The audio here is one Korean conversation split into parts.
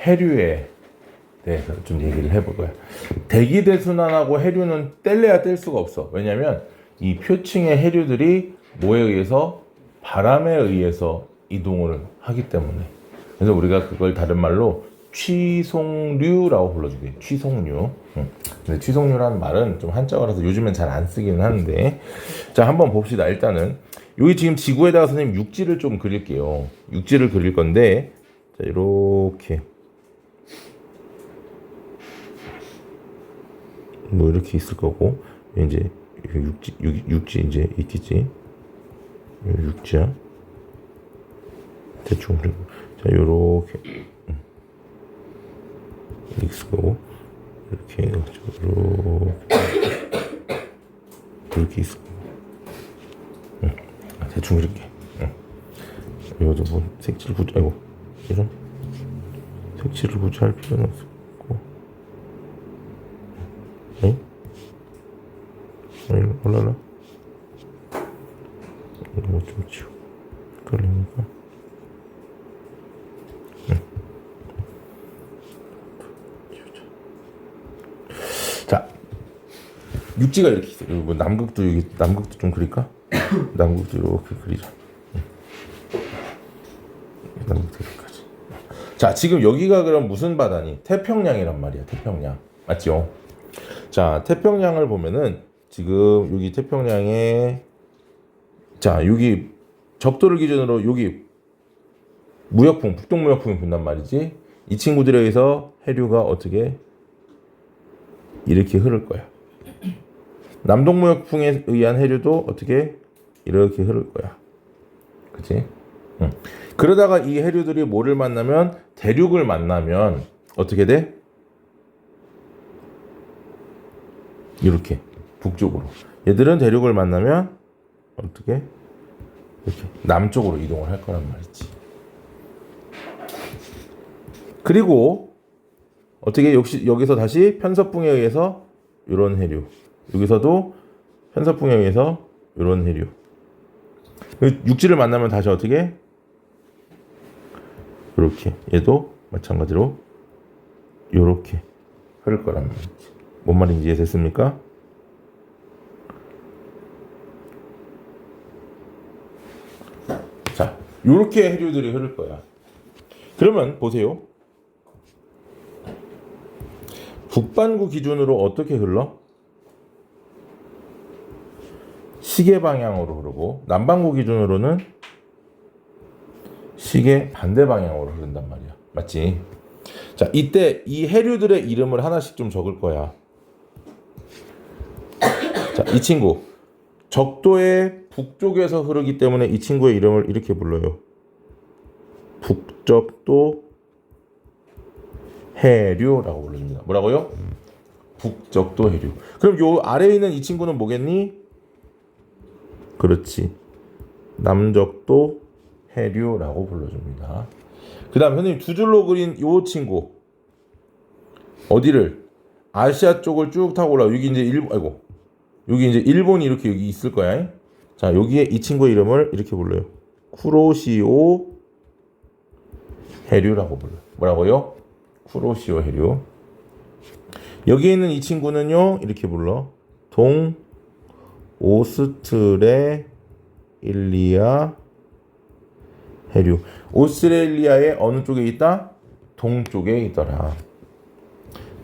해류에 대해서 좀 얘기를 해볼 거야. 대기대순환하고 해류는 뗄래야 뗄 수가 없어. 왜냐면 이 표층의 해류들이 뭐에 의해서? 바람에 의해서 이동을 하기 때문에. 그래서 우리가 그걸 다른 말로 취송류라고 불러주게. 취송류. 근데 취송류라는 말은 좀 한자어라서 요즘엔 잘 안 쓰기는 하는데, 자, 한번 봅시다. 일단은 여기 지금 지구에다가 선생님 육지를 좀 그릴게요. 육지를 그릴 건데, 자, 이렇게 뭐 이렇게 있을 거고, 이제 육지 이제 있겠지. 육지야. 대충 그리고, 자, 요렇게 있을 거고, 이렇게 해가지고 이렇게 있을 거고, 대충 이렇게. 이것도 뭐 색칠을 굳이, 아이고, 이런 색칠을 굳이 할 필요는 없고, 올라라. 이거 좀 치워. 걸리니까. 자, 육지가 이렇게 있어요. 뭐 남극도 여기 남극도 좀 그릴까? 남극도 이렇게 그리자. 남극도 여기까지. 자, 지금 여기가 그럼 무슨 바다니? 태평양이란 말이야. 태평양. 맞죠? 자, 태평양을 보면은 지금 여기 태평양에, 자, 여기 적도를 기준으로 여기 무역풍, 북동무역풍이 분단 말이지. 이 친구들에 의해서 해류가 어떻게 이렇게 흐를 거야. 남동무역풍에 의한 해류도 어떻게 이렇게 흐를 거야. 그치? 그러다가 이 해류들이 뭐를 만나면, 대륙을 만나면 어떻게 돼? 이렇게 북쪽으로. 얘들은 대륙을 만나면 어떻게? 이렇게 남쪽으로 이동을 할 거란 말이지. 그리고 어떻게 역시 여기서 다시 편서풍에 의해서 이런 해류, 여기서도 편서풍에 의해서 이런 해류. 육지를 만나면 다시 어떻게? 이렇게. 얘도 마찬가지로 이렇게 흐를 거란 말이지. 뭔 말인지 이해됐습니까? 자, 이렇게 해류들이 흐를 거야. 그러면 보세요. 북반구 기준으로 어떻게 흘러? 시계 방향으로 흐르고, 남반구 기준으로는 시계 반대 방향으로 흐른단 말이야. 맞지? 자, 이때 이 해류들의 이름을 하나씩 좀 적을 거야. 자, 이 친구 적도의 북쪽에서 흐르기 때문에 이 친구의 이름을 이렇게 불러요. 북적도 해류라고 불러줍니다. 뭐라고요? 북적도 해류. 그럼 요 아래에 있는 이 친구는 뭐겠니? 그렇지. 남적도 해류라고 불러줍니다. 그 다음 선생님 두 줄로 그린 요 친구 어디를? 아시아 쪽을 쭉 타고 올라가. 여기 이제 여기 이제 일본이 이렇게 여기 있을 거야. 자, 여기에 이 친구의 이름을 이렇게 불러요. 쿠로시오 해류라고 불러요. 뭐라고요? 쿠로시오 해류. 여기에 있는 이 친구는요, 이렇게 불러. 동 오스트레일리아 해류. 오스트레일리아의 어느 쪽에 있다? 동쪽에 있더라.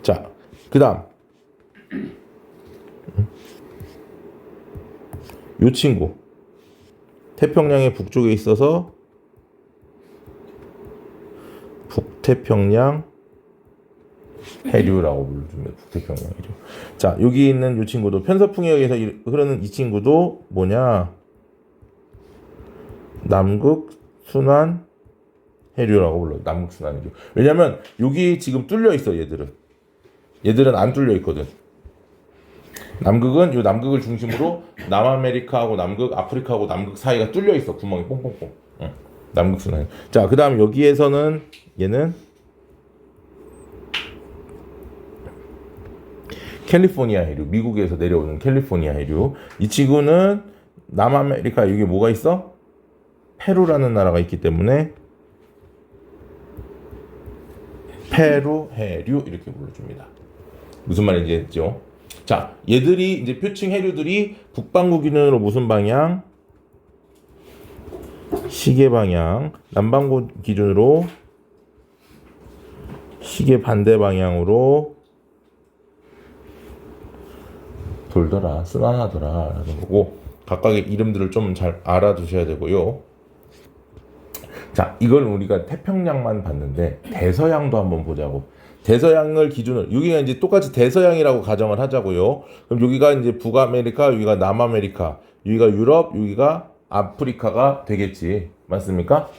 자, 그 다음 이 친구 태평양의 북쪽에 있어서 북태평양 해류라고 불러줍니다. 북태평양 해류. 자, 여기 있는 이 친구도 편서풍에 의해서 흐르는 이 친구도 뭐냐? 남극순환 해류라고 불러요. 남극순환 해류. 왜냐면 여기 지금 뚫려 있어. 얘들은 안 뚫려 있거든. 남극은 이 남극을 중심으로 남아메리카하고 남극, 아프리카하고 남극 사이가 뚫려 있어. 구멍이 뽕뽕뽕. 남극순환. 자, 그 다음 여기에서는 얘는 캘리포니아 해류. 미국에서 내려오는 캘리포니아 해류. 이 친구는 남아메리카 여기 뭐가 있어? 페루라는 나라가 있기 때문에 페루 해류 이렇게 불러줍니다. 무슨 말인지 했죠? 자, 얘들이 이제 표층 해류들이 북반구 기준으로 무슨 방향? 시계 방향. 남반구 기준으로 시계 반대 방향으로 돌더라, 순환하더라라는 거고, 각각의 이름들을 좀 잘 알아두셔야 되고요. 자, 이걸 우리가 태평양만 봤는데 대서양도 한번 보자고. 대서양을 기준으로, 여기가 이제 똑같이 대서양이라고 가정을 하자고요. 그럼 여기가 이제 북아메리카, 여기가 남아메리카, 여기가 유럽, 여기가 아프리카가 되겠지. 맞습니까?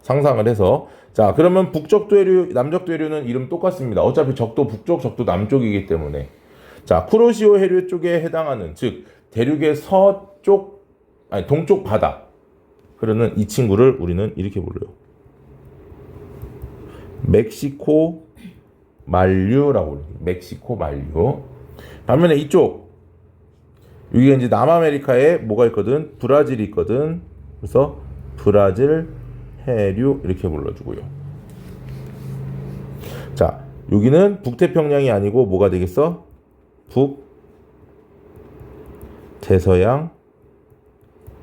상상을 해서. 자, 그러면 북적도 해류, 남적도 해류는 이름 똑같습니다. 어차피 적도 북쪽, 적도 남쪽이기 때문에. 자, 쿠로시오 해류 쪽에 해당하는, 즉 대륙의 서쪽, 아니 동쪽 바다 흐르는 이 친구를 우리는 이렇게 불러요. 멕시코 만류라고 불러요. 멕시코 만류. 반면에 이쪽, 여기가 이제 남아메리카에 뭐가 있거든? 브라질이 있거든. 그래서 브라질 해류 이렇게 불러주고요. 자, 여기는 북태평양이 아니고 뭐가 되겠어? 북대서양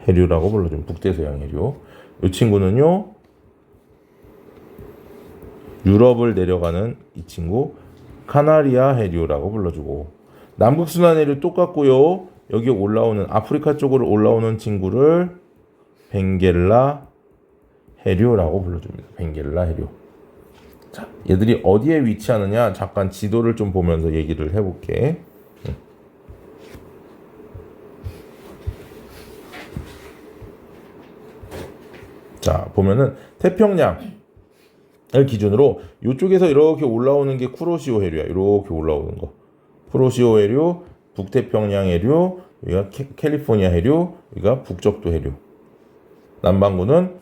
해류라고 불러주면 북대서양 해류. 이 친구는요, 유럽을 내려가는 이 친구 카나리아 해류라고 불러주고, 남극순환 해류 똑같고요. 여기 올라오는 아프리카 쪽으로 올라오는 친구를 벵겔라 해류라고 불러줍니다. 벵겔라 해류. 자, 얘들이 어디에 위치하느냐, 잠깐 지도를 좀 보면서 얘기를 해볼게. 자, 보면은 태평양을 기준으로 이쪽에서 이렇게 올라오는 게 쿠로시오 해류야. 이렇게 올라오는 거. 쿠로시오 해류, 북태평양 해류, 여기가 캘리포니아 해류, 여기가 북적도 해류. 남반구는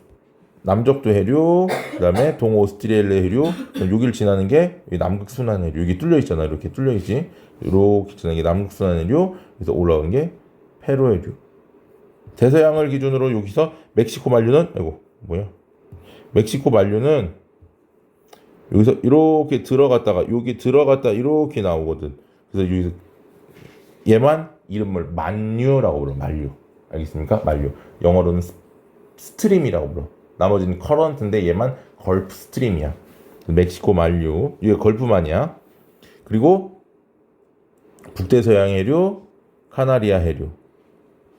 남적도 해류, 그 다음에 동오스트레일리아 해류, 여기를 지나는 게 남극순환 해류. 여기 뚫려 있잖아. 이렇게 뚫려 있지. 이렇게 지나는 게 남극순환 해류. 그래서 올라오는 게 페루 해류. 대서양을 기준으로 여기서 멕시코 만류는, 멕시코 만류는 여기서 이렇게 들어갔다가 여기 들어갔다 이렇게 나오거든. 그래서 여기서 얘만 이름을 만류라고 불러. 만류. 알겠습니까? 만류. 영어로는 스트림이라고 불러. 나머지는 커런트인데 얘만 걸프 스트림이야. 멕시코 만류. 이게 걸프만이야. 그리고 북대서양 해류, 카나리아 해류,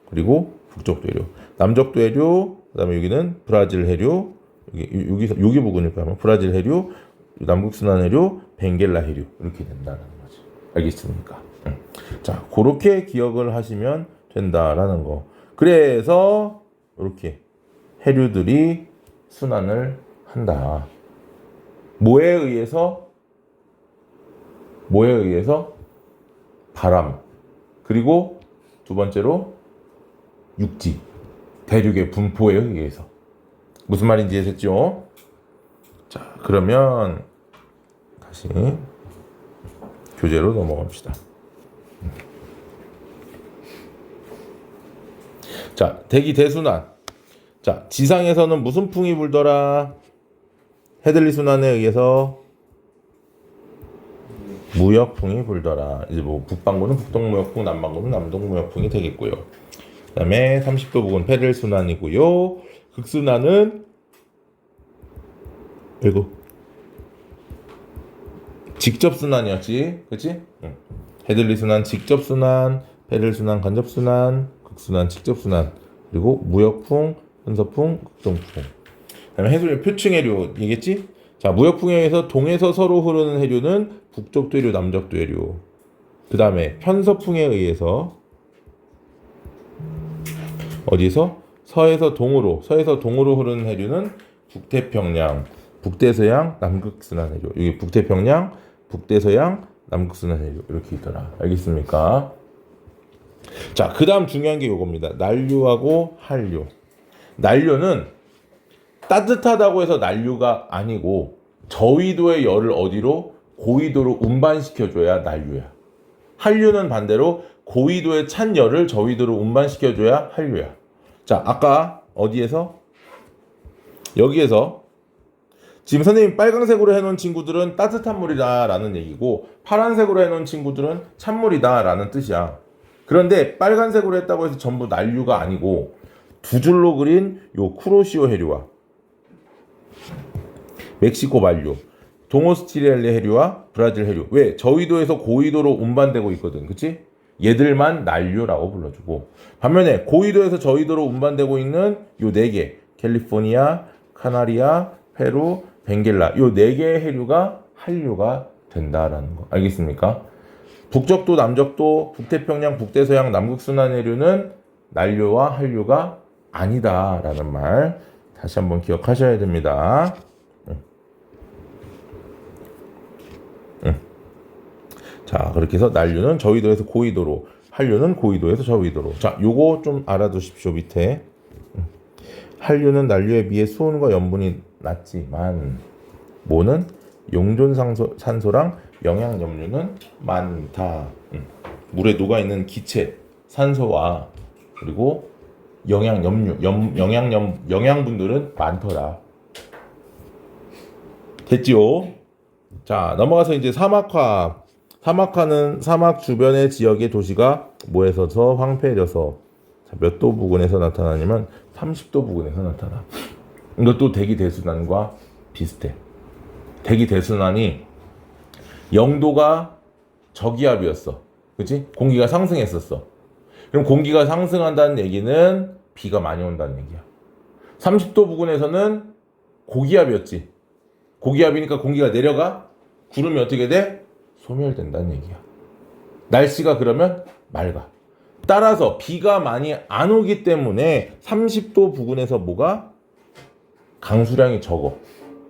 그리고 북적도 해류, 남적도 해류, 그다음에 여기는 브라질 해류, 여기 부근일까 아마 브라질 해류, 남극순환 해류, 벵겔라 해류 이렇게 된다는 거지. 알겠습니까? 자, 그렇게 기억을 하시면 된다라는 거. 그래서 이렇게 해류들이 순환을 한다. 뭐에 의해서? 바람. 그리고 두 번째로 육지, 대륙의 분포에 의해서. 무슨 말인지 이해했죠? 자, 그러면 다시 교재로 넘어갑시다. 자, 대기 대순환. 자, 지상에서는 무슨 풍이 불더라? 헤들리 순환에 의해서 무역풍이 불더라. 이제 뭐 북반구는 북동무역풍, 남반구는 남동무역풍이 되겠고요. 그다음에 30도 부근 페렐 순환이고요. 극순환은 직접 순환이었지, 그렇지? 헤들리 순환 직접 순환, 페렐 순환 간접 순환, 극순환 직접 순환, 그리고 무역풍, 현서풍, 극동풍. 그다음에 해수면 표층 해류 얘기했지? 자, 무역풍에 의해서 동에서 서로 흐르는 해류는 북적도 해류, 남적도 해류. 그 다음에 편서풍에 의해서 어디서? 서에서 동으로 흐르는 해류는 북태평양, 북대서양, 남극순환 해류. 여기 북태평양, 북대서양, 남극순환 해류 이렇게 있더라. 알겠습니까? 자, 그 다음 중요한 게 이겁니다. 난류하고 한류. 난류는 따뜻하다고 해서 난류가 아니고 저위도의 열을 어디로? 고위도로 운반시켜줘야 난류야. 한류는 반대로 고위도의 찬 열을 저위도로 운반시켜줘야 한류야. 자, 아까 어디에서? 여기에서 지금 선생님 빨간색으로 해놓은 친구들은 따뜻한 물이다 라는 얘기고 파란색으로 해놓은 친구들은 찬물이다 라는 뜻이야. 그런데 빨간색으로 했다고 해서 전부 난류가 아니고 두 줄로 그린 요 쿠로시오 해류와 멕시코 만류, 동오스트리알레 해류와 브라질 해류. 왜? 저위도에서 고위도로 운반되고 있거든. 그치? 얘들만 난류라고 불러주고 반면에 고위도에서 저위도로 운반되고 있는 요 네 개 캘리포니아, 카나리아, 페루, 벵겔라 요 네 개의 해류가 한류가 된다라는 거. 알겠습니까? 북적도, 남적도, 북태평양, 북대서양, 남극순환 해류는 난류와 한류가 아니다라는 말 다시 한번 기억하셔야 됩니다. 자, 그렇게 해서 난류는 저위도에서 고위도로, 한류는 고위도에서 저위도로. 자, 요거 좀 알아두십시오. 밑에 한류는 난류에 비해 수온과 염분이 낮지만 뭐는 용존산소랑 영양염류는 많다. 물에 녹아있는 기체, 산소와 그리고 영양분들은 많더라. 됐지요? 자, 넘어가서 이제 사막화. 사막화는 사막 주변의 지역의 도시가 뭐에서서 황폐해져서 몇 도 부근에서 나타나냐면 30도 부근에서 나타나. 이것도 대기 대순환과 비슷해. 대기 대순환이 0도가 저기압이었어. 그치? 공기가 상승했었어. 그럼 공기가 상승한다는 얘기는 비가 많이 온다는 얘기야. 30도 부근에서는 고기압이었지. 고기압이니까 공기가 내려가 구름이 어떻게 돼? 소멸된다는 얘기야. 날씨가 그러면 맑아. 따라서 비가 많이 안 오기 때문에 30도 부근에서 뭐가? 강수량이 적어.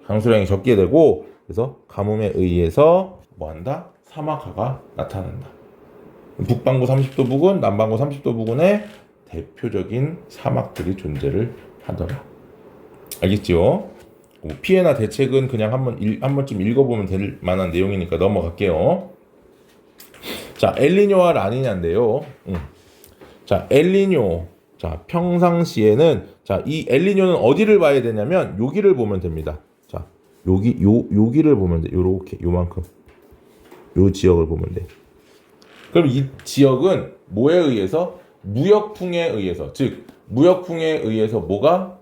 강수량이 적게 되고 그래서 가뭄에 의해서 뭐한다? 사막화가 나타난다. 북반구 30도 부근, 남반구 30도 부근에 대표적인 사막들이 존재를 하더라. 알겠지요? 피해나 대책은 그냥 한 번쯤 읽어보면 될 만한 내용이니까 넘어갈게요. 자, 엘니뇨와 라니냐인데요. 자, 엘니뇨. 자, 평상시에는 자, 이 엘니뇨는 어디를 봐야 되냐면 여기를 보면 됩니다. 자, 여기를 보면 돼. 요렇게 요만큼. 요 지역을 보면 돼. 그럼 이 지역은 뭐에 의해서? 무역풍에 의해서. 즉, 무역풍에 의해서 뭐가?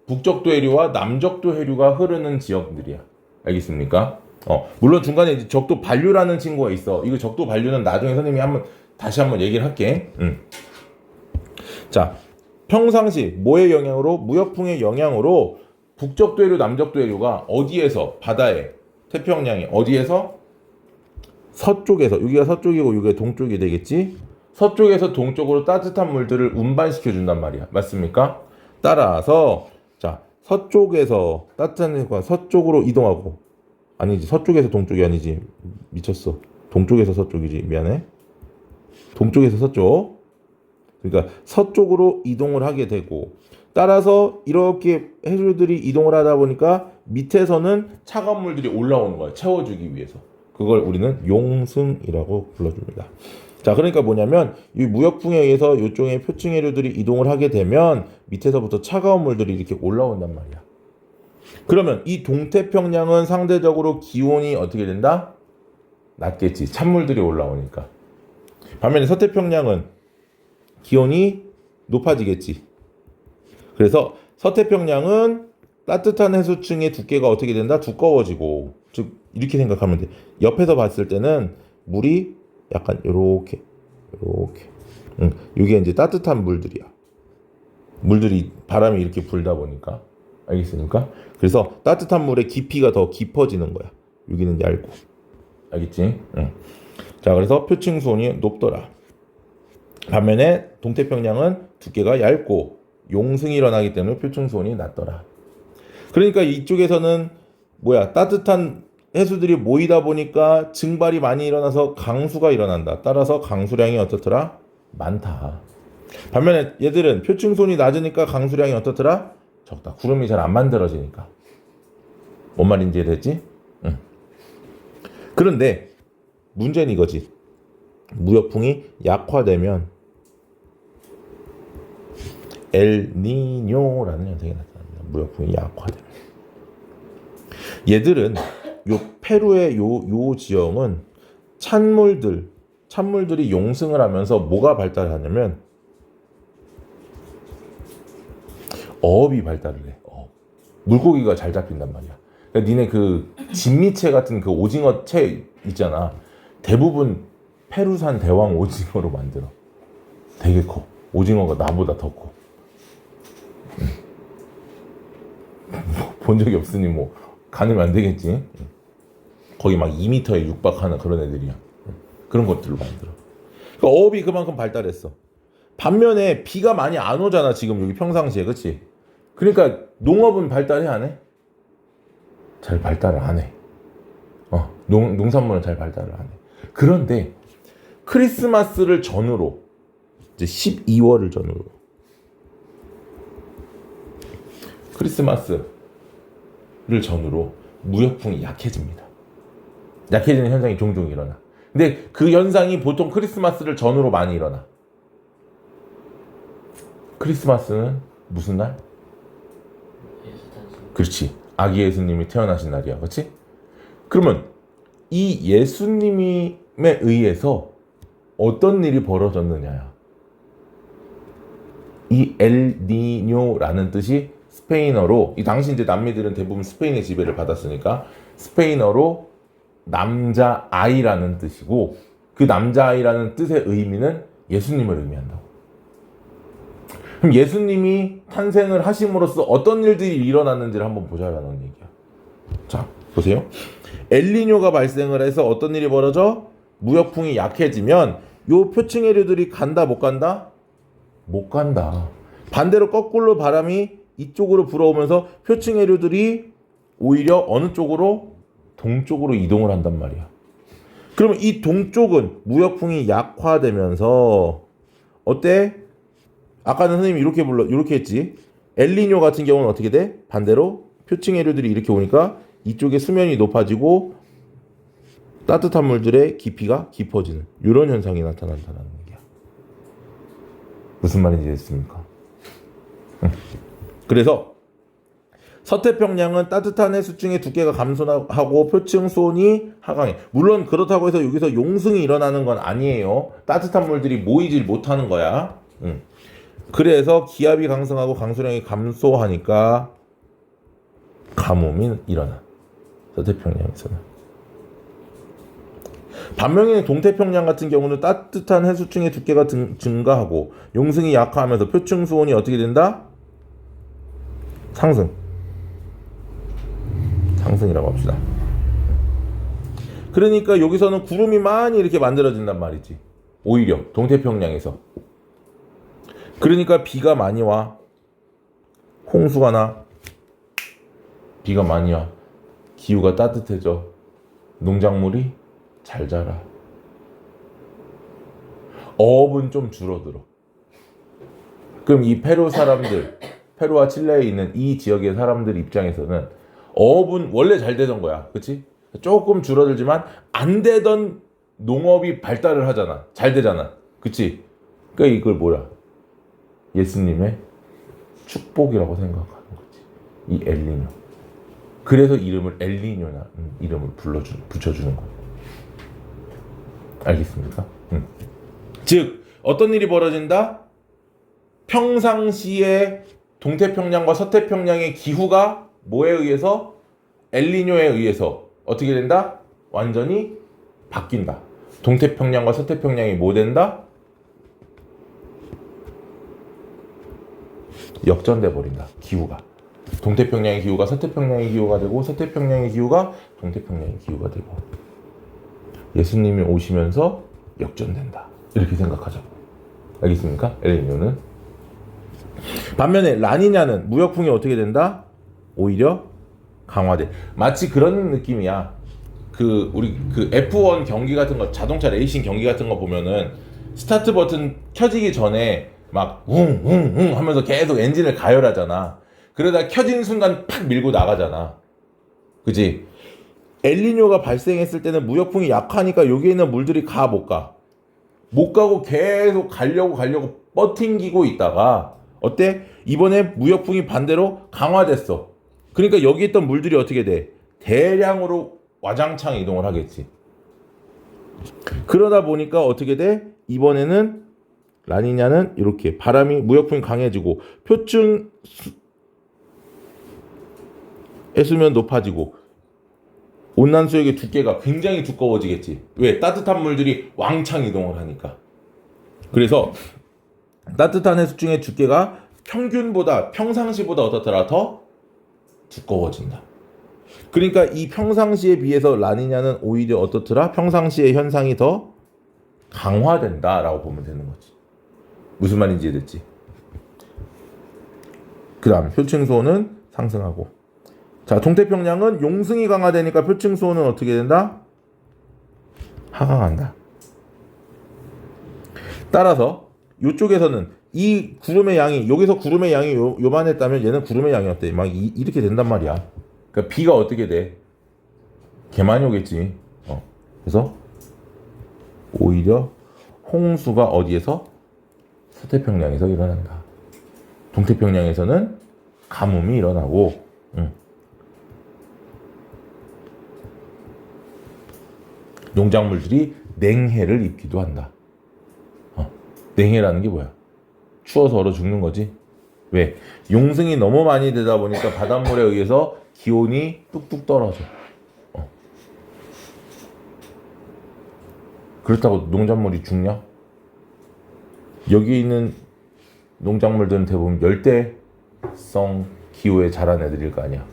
북적도 해류와 남적도 해류가 흐르는 지역들이야. 알겠습니까? 물론 중간에 이제 적도 반류라는 친구가 있어. 이거 적도 반류는 나중에 선생님이 다시 한번 얘기를 할게. 자, 평상시 뭐의 영향으로? 무역풍의 영향으로 북적도 해류, 남적도 해류가 어디에서? 바다에, 태평양에 어디에서? 서쪽에서. 여기가 서쪽이고 여기가 동쪽이 되겠지? 서쪽에서 동쪽으로 따뜻한 물들을 운반시켜 준단 말이야. 맞습니까? 따라서 자, 서쪽에서 따뜻한 해가 서쪽으로 이동하고 아니지 서쪽에서 동쪽이 아니지 미쳤어. 동쪽에서 서쪽이지 미안해. 동쪽에서 서쪽. 그러니까 서쪽으로 이동을 하게 되고 따라서 이렇게 해류들이 이동을 하다 보니까 밑에서는 차가운 물들이 올라오는 거야. 채워주기 위해서. 그걸 우리는 용승이라고 불러줍니다. 자, 그러니까 뭐냐면 이 무역풍에 의해서 이쪽에 표층 해류들이 이동을 하게 되면 밑에서부터 차가운 물들이 이렇게 올라온단 말이야. 그러면 이 동태평양은 상대적으로 기온이 어떻게 된다? 낮겠지. 찬물들이 올라오니까. 반면에 서태평양은 기온이 높아지겠지. 그래서 서태평양은 따뜻한 해수층의 두께가 어떻게 된다? 두꺼워지고. 즉 이렇게 생각하면 돼. 옆에서 봤을 때는 물이 약간 요렇게 이게 이제 따뜻한 물들이야. 물들이 바람이 이렇게 불다 보니까. 알겠습니까? 그래서 따뜻한 물의 깊이가 더 깊어지는 거야. 여기는 얇고. 알겠지? 자, 그래서 표층 수온이 높더라. 반면에 동태평양은 두께가 얇고 용승이 일어나기 때문에 표층 수온이 낮더라. 그러니까 이쪽에서는 따뜻한 해수들이 모이다 보니까 증발이 많이 일어나서 강수가 일어난다. 따라서 강수량이 어떻더라? 많다. 반면에 얘들은 표층 수온이 낮으니까 강수량이 어떻더라? 적다. 구름이 잘 안 만들어지니까. 뭔 말인지 이해됐지? 그런데 문제는 이거지. 무역풍이 약화되면 엘니뇨라는 현상이 나타납니다. 무역풍이 약화되면. 얘들은 요 페루의 요 지형은 찬물들이 용승을 하면서 뭐가 발달하냐면 어업이 발달을 해. 물고기가 잘 잡힌단 말이야. 그러니까 니네 그 진미채 같은 그 오징어 채 있잖아. 대부분 페루산 대왕 오징어로 만들어. 되게 커. 오징어가 나보다 더 커. 본 적이 없으니 뭐 가늠이 안 되겠지. 거의 막 2m에 육박하는 그런 애들이야. 그런 것들로 만들어. 그러니까 어업이 그만큼 발달했어. 반면에 비가 많이 안 오잖아 지금 여기 평상시에. 그치? 그러니까 농업은 발달해 안 해? 잘 발달을 안 해. 농산물은 잘 발달을 안 해. 그런데 크리스마스를 전후로 이제 12월을 전후로 크리스마스를 전후로 무역풍이 약해집니다. 약해지는 현상이 종종 일어나. 근데 그 현상이 보통 크리스마스를 전후로 많이 일어나. 크리스마스는 무슨 날? 그렇지. 아기 예수님이 태어나신 날이야. 그렇지? 그러면 이 예수님에 의해서 어떤 일이 벌어졌느냐야. 이 엘니뇨라는 뜻이 스페인어로, 이 당시 이제 남미들은 대부분 스페인의 지배를 받았으니까 스페인어로 남자아이라는 뜻이고, 그 남자아이라는 뜻의 의미는 예수님을 의미한다고. 그럼 예수님이 탄생을 하심으로써 어떤 일들이 일어났는지를 한번 보자라는 얘기야. 자, 보세요. 엘니뇨가 발생을 해서 어떤 일이 벌어져? 무역풍이 약해지면 요 표층해류들이 간다 못 간다? 못 간다. 반대로 거꾸로 바람이 이쪽으로 불어오면서 표층해류들이 오히려 어느 쪽으로? 동쪽으로 이동을 한단 말이야. 그러면 이 동쪽은 무역풍이 약화되면서 어때? 아까는 선생님이 이렇게 했지. 엘니뇨 같은 경우는 어떻게 돼? 반대로 표층해류들이 이렇게 오니까 이쪽에 수면이 높아지고 따뜻한 물들의 깊이가 깊어지는 이런 현상이 나타난다는 얘기야. 무슨 말인지 됐습니까? 그래서 서태평양은 따뜻한 해수층의 두께가 감소하고 표층 수온이 하강해. 물론 그렇다고 해서 여기서 용승이 일어나는 건 아니에요. 따뜻한 물들이 모이질 못하는 거야. 그래서 기압이 강성하고 강수량이 감소하니까 가뭄이 일어나. 서태평양에서는. 반면에 동태평양 같은 경우는 따뜻한 해수층의 두께가 증가하고 용승이 약화하면서 표층 수온이 어떻게 된다? 상승이라고 합시다. 그러니까 여기서는 구름이 많이 이렇게 만들어진단 말이지. 오히려 동태평양에서. 그러니까 비가 많이 와. 홍수가 나. 비가 많이 와. 기후가 따뜻해져. 농작물이 잘 자라. 어업은 좀 줄어들어. 그럼 이 페루와 칠레에 있는 이 지역의 사람들 입장에서는 어업은 원래 잘 되던 거야. 그치? 조금 줄어들지만 안 되던 농업이 발달을 하잖아. 잘 되잖아. 그치? 그러니까 이걸 뭐야? 예수님의 축복이라고 생각하는 거지. 이 엘니뇨. 그래서 이름을 엘니뇨나 이름을 붙여주는 거예요. 알겠습니까? 즉 어떤 일이 벌어진다? 평상시에 동태평양과 서태평양의 기후가 뭐에 의해서? 엘니뇨에 의해서 어떻게 된다? 완전히 바뀐다. 동태평양과 서태평양이 뭐 된다? 역전돼 버린다. 기후가. 동태평양의 기후가 서태평양의 기후가 되고 서태평양의 기후가 동태평양의 기후가 되고 예수님이 오시면서 역전된다. 이렇게 생각하자고. 알겠습니까? 엘니뇨는. 반면에 라니냐는 무역풍이 어떻게 된다? 오히려 강화돼. 마치 그런 느낌이야. 우리 F1 경기 같은 거, 자동차 레이싱 경기 같은 거 보면은 스타트 버튼 켜지기 전에 막 웅웅웅 하면서 계속 엔진을 가열하잖아. 그러다 켜진 순간 팍 밀고 나가잖아. 그지? 엘니뇨가 발생했을 때는 무역풍이 약하니까 여기에 있는 물들이 못 가. 못 가고 계속 가려고 버팅기고 있다가 어때? 이번에 무역풍이 반대로 강화됐어. 그러니까 여기 있던 물들이 어떻게 돼? 대량으로 와장창 이동을 하겠지. 그러다 보니까 어떻게 돼? 이번에는 라니냐는 이렇게 바람이 무역풍이 강해지고 표층 해수면 높아지고 온난 수역의 두께가 굉장히 두꺼워지겠지. 왜? 따뜻한 물들이 왕창 이동을 하니까. 그래서 따뜻한 해수층의 두께가 평상시보다 어떻더라? 더 두꺼워진다. 그러니까 이 평상시에 비해서 라니냐는 오히려 어떻더라? 평상시의 현상이 더 강화된다라고 보면 되는 거지. 무슨 말인지 이해됐지? 그 다음 표층 수온은 상승하고, 자 동태평양은 용승이 강화되니까 표층 수온은 어떻게 된다? 하강한다. 따라서 이쪽에서는 이 구름의 양이, 여기서 구름의 양이 요만했다면 얘는 구름의 양이 어때? 막 이렇게 된단 말이야. 그러니까 비가 어떻게 돼? 개 많이 오겠지. 그래서 오히려 홍수가 어디에서? 서태평양에서 일어난다. 동태평양에서는 가뭄이 일어나고, 농작물들이 냉해를 입기도 한다. 냉해라는 게 뭐야? 추워서 얼어 죽는 거지. 왜? 용승이 너무 많이 되다 보니까 바닷물에 의해서 기온이 뚝뚝 떨어져. 그렇다고 농작물이 죽냐? 여기 있는 농작물들은 대부분 열대성 기후에 자란 애들일 거 아니야.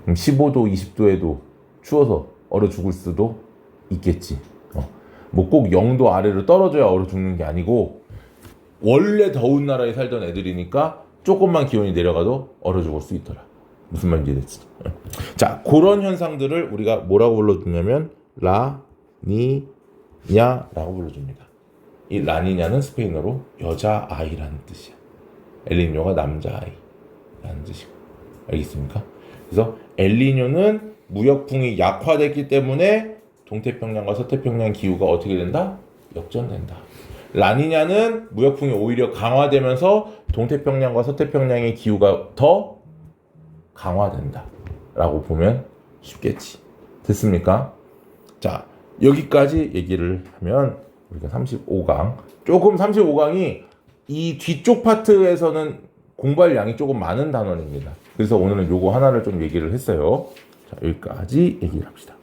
그럼 15도, 20도에도 추워서 얼어 죽을 수도 있겠지. 뭐 꼭 0도 아래로 떨어져야 얼어 죽는 게 아니고, 원래 더운 나라에 살던 애들이니까 조금만 기온이 내려가도 얼어 죽을 수 있더라. 무슨 말인지 됐지? 자, 그런 현상들을 우리가 뭐라고 불러주냐면 라니냐라고 불러줍니다. 이 라니냐는 스페인어로 여자아이라는 뜻이야. 엘니뇨가 남자아이라는 뜻이고. 알겠습니까? 그래서 엘니뇨는 무역풍이 약화됐기 때문에 동태평양과 서태평양 기후가 어떻게 된다? 역전된다. 라니냐는 무역풍이 오히려 강화되면서 동태평양과 서태평양의 기후가 더 강화된다 라고 보면 쉽겠지. 됐습니까? 자, 여기까지 얘기를 하면 우리가 35강, 조금 35강이 이 뒤쪽 파트에서는 공부할 양이 조금 많은 단원입니다. 그래서 오늘은 요거 하나를 좀 얘기를 했어요. 자, 여기까지 얘기를 합시다.